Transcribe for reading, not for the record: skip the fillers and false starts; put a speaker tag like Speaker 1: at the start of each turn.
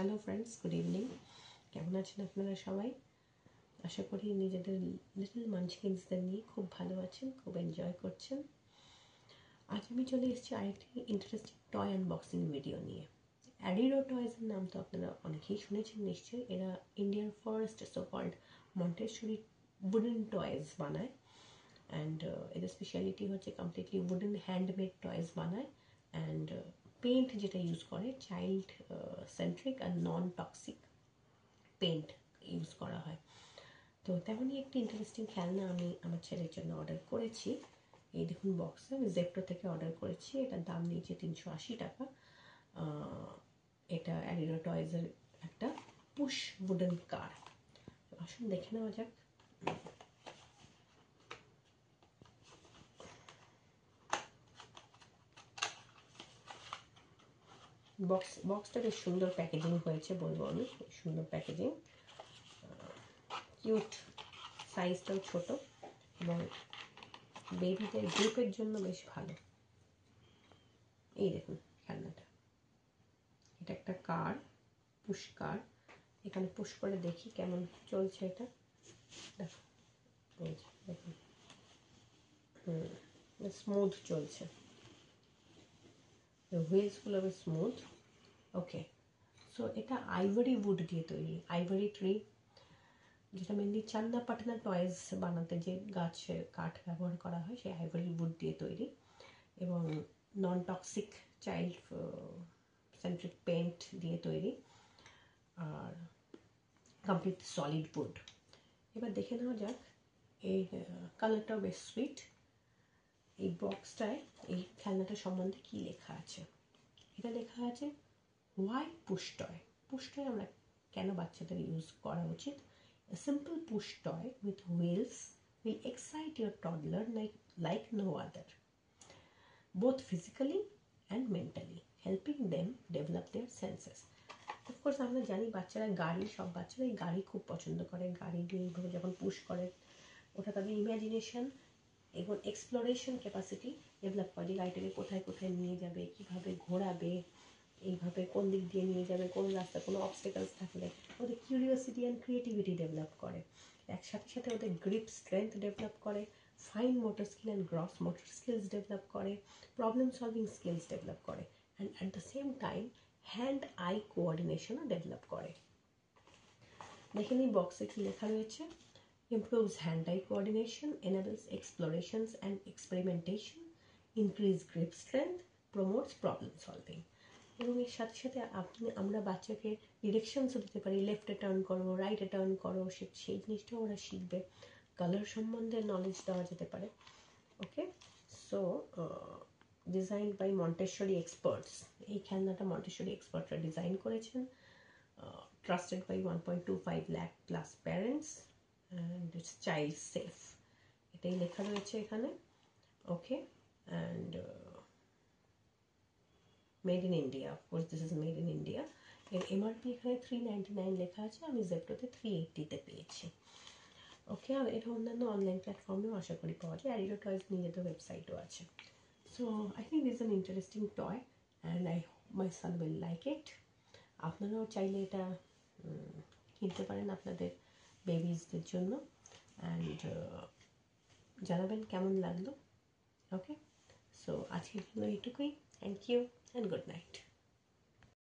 Speaker 1: Hello friends, good evening. কেমন আছেন আপনারা সবাই? আশা করি নিজেদের লিটল মানচকিন্সদের নিয়ে খুব ভালো আছেন, খুব এনজয় করছেন। আজ আমি চলে এসেছি আরেকটি ইন্টারেস্টিং টয় আনবক্সিং ভিডিও নিয়ে। অ্যাডিডো টয়েসের নাম তো আপনারা অনেকেই শুনেছেন নিশ্চয়ই। এরা ইন্ডিয়ার first so called Montessori wooden toys বানায়। অ্যান্ড এদের স্পেশালিটি হচ্ছে কমপ্লিটলি উডেন হ্যান্ডমেড টয়েস বানায়। অ্যান্ড পেন্ট যেটা ইউজ করে চাইল্ড সেন্ট্রিক আর নন টক্সিক পেন্ট ইউজ করা হয়। তো তেমনই একটি ইন্টারেস্টিং খেলনা আমি আমার ছেলের জন্য অর্ডার করেছি। এই দেখুন বক্সে, আমি জেপ্টো থেকে অর্ডার করেছি। এটার দাম নিয়েছে 380 টাকা। এটা অ্যাডিডো টয়েসের একটা পুশ উডেন কার। আসুন দেখে নেওয়া যাক। বক্সটা বেশ সুন্দর প্যাকেজিং হয়েছে বলবো আমি, সুন্দর প্যাকেজিং, কিউট, সাইজটাও ছোট এবং বেবিদের গ্রুপের জন্য বেশ ভালো। এই দেখুন খেলনাটা, এটা একটা কার, পুশ কার। এখানে পুশ করে দেখি কেমন চলছে এটা। দেখো দেখুন, স্মুথ চলছে, হুইলসগুলো বেশ স্মুথ। ওকে, সো এটা আইভরি উড দিয়ে তৈরি, আইভরি ট্রি, যেটা মেনলি চান্না পাটনা টয়েস বানাতে যে গাছের কাঠ ব্যবহার করা হয় সেই আইভরি উড দিয়ে তৈরি এবং non toxic child centric paint দিয়ে তৈরি আর কমপ্লিট সলিড উড। এবার দেখে নেওয়া যাক, এই কালারটাও বেশ সুইট। এই বক্সটায় এই খেলনাটা সম্বন্ধে কী লেখা আছে? এটা লেখা আছে why push toy. Push toy আমরা কেন বাচ্চাদের ইউজ করা উচিত? A simple push toy with wheels will excite your toddler like no other, both physically and mentally, helping them develop their senses. Of course, আমরা জানি বাচ্চারা গাড়ি, সব বাচ্চারাই গাড়ি খুব পছন্দ করে। গাড়ি দিয়ে এইভাবে যখন পুশ করে, ওটা তাদের ইমাজিনেশন এবং এক্সপ্লোরেশন ক্যাপাসিটি ডেভেলপ করে। গাড়িটাকে কোথায় কোথায় নিয়ে যাবে, কীভাবে ঘোরাবে, এইভাবে কোন দিক দিয়ে নিয়ে যাবে, কোন রাস্তা, কোনো অবস্টেকলস থাকলে ওদের কিউরিওসিটি অ্যান্ড ক্রিয়েটিভিটি ডেভেলপ করে। একসাথে সাথে ওদের গ্রিপ স্ট্রেংথ ডেভেলপ করে, fine motor skill and gross motor skills develop করে, প্রবলেম সলভিং স্কিলস ডেভেলপ করে, and at the same time hand eye কোঅর্ডিনেশনও ডেভেলপ করে। দেখে নিই বক্সে কী লেখা রয়েছে। Improves hand-eye coordination, enables explorations and experimentation, increase grip strength, promotes problem solving. এবং এর সাথে সাথে আমরা বাচ্চাকে ডিরেকশনসও দিতে পারি, লেফটে টার্ন করো, রাইটে টার্ন করো, সেই জিনিসটাও ওরা শিখবে। কালার সম্বন্ধে নলেজ দেওয়া যেতে পারে। Okay, so design by Montessori experts. এই খেলনাটা মন্টেসরি এক্সপার্টরা ডিজাইন করেছেন। Trusted by 1.25 lakh plus parents and it's child safe, এটাই লেখা রয়েছে এখানে। ওকে, and made in India, of course this is made in India. এর MRP এখানে 399 লেখা আছে, আমি জেপ্টোতে 380 তে পেয়েছি। ওকে, আর এটা অন্যান্য অনলাইন প্ল্যাটফর্মেও আশা করি পাওয়া যায়। অ্যাডিডো টয়েস নিজেদের ওয়েবসাইটও আছে। So I think this an interesting toy and I my son will like it. আপনারাও চাইলে এটা কিনতে পারেন আপনাদের বেবিজদের জন্য, অ্যান্ড জানাবেন কেমন লাগলো। ওকে, সো আজকের জন্য এইটুকুই। Thank you and good night.